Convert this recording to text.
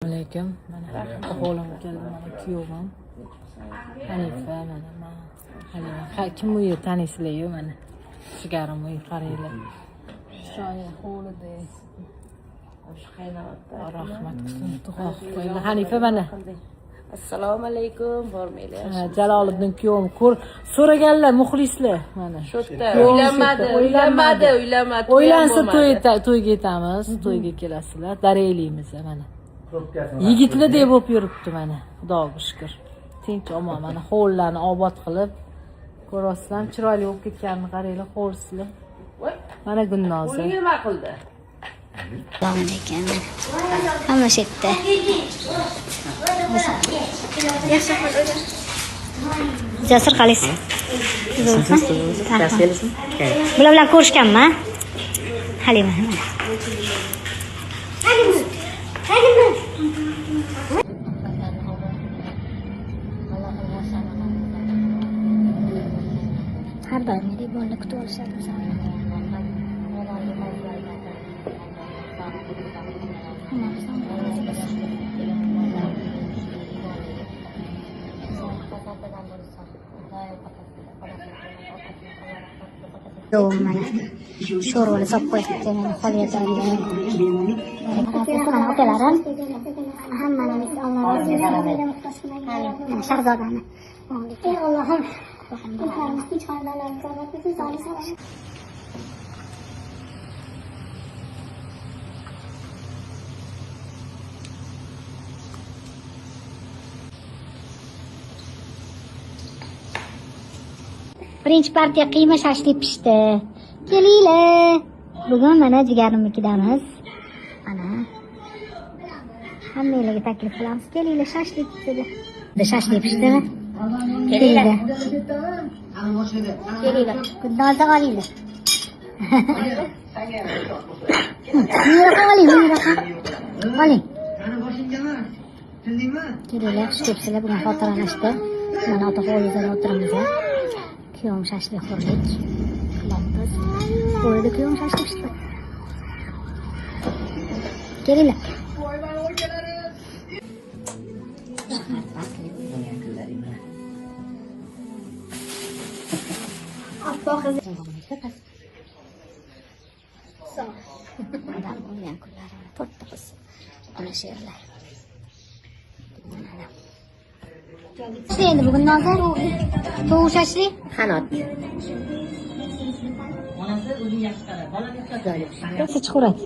alaykum. Mana o'g'lim keldi, mana kuyovim. Hanifa, mana Halima. Kim u yer taniysizlar-yu mana. Shigarim uy qaranglar. Shoyi hovlida. Rahmat qilsin. Duo qilinglar. Hanifa mana. Assalomu alaykum, bormanglar. Jaloliddin kuyovim so'raganlar muxlislar mana. Shu yerda uylanmadi. O'ylansa to'yga yetamiz, to'yga kelasizlar. Dareylaymiz mana. Yigitlar deb bo'lib yuribdi mana. Xudoga shukr. Tinch omon mana hovllarni obod qilib, ko'rasizlar, chiroyli bo'lib ketganini qaranglar, hovlisizlar. Mana Gulnoza. Uning nima qildi? Assalomu alaykum. Hamma shu yerda. Jasur qalaysiz? Bular bilan ko'rishganman. Halima. Har doimgidek bolani kutib olishadi. Mana sho'rvani solib qo'yibdi, mana xoliyatlarga. Mana ukalarim hammani Shahzodani. Ey Allohim, bizlarimiz tinch xonadonlarimiz obod bo'lsin, sog'lik salomat. Birinchi partiya qiyma shashlik pishdi. Kelinglar. Bugun mana jigarimnikidamiz. Mana. Hammanglarga taklif qilamiz. Kelinglar shashlik pishdi. Shashlik pishdimi? Kelinglar. Kelinglar. Gulnoza olinglar. Mira oling. Oling. Kelinglar, tepsilar bugun xotiralashdi. Mana ota-onamizdan o'tiramiz. Kuyovim shashlik xo'rlik qilamiz. Qo'ydi kuyovim shashlik pishdi. Kelinglar. Appoq qiz. Adam o'ynagan kunlarini to'rtta qiz. Ana she'rlar. Endi bugun nozar tovush shashlik qanot. Onasi o'zi yaxshi qaradi. Bola necha? Chiquradi.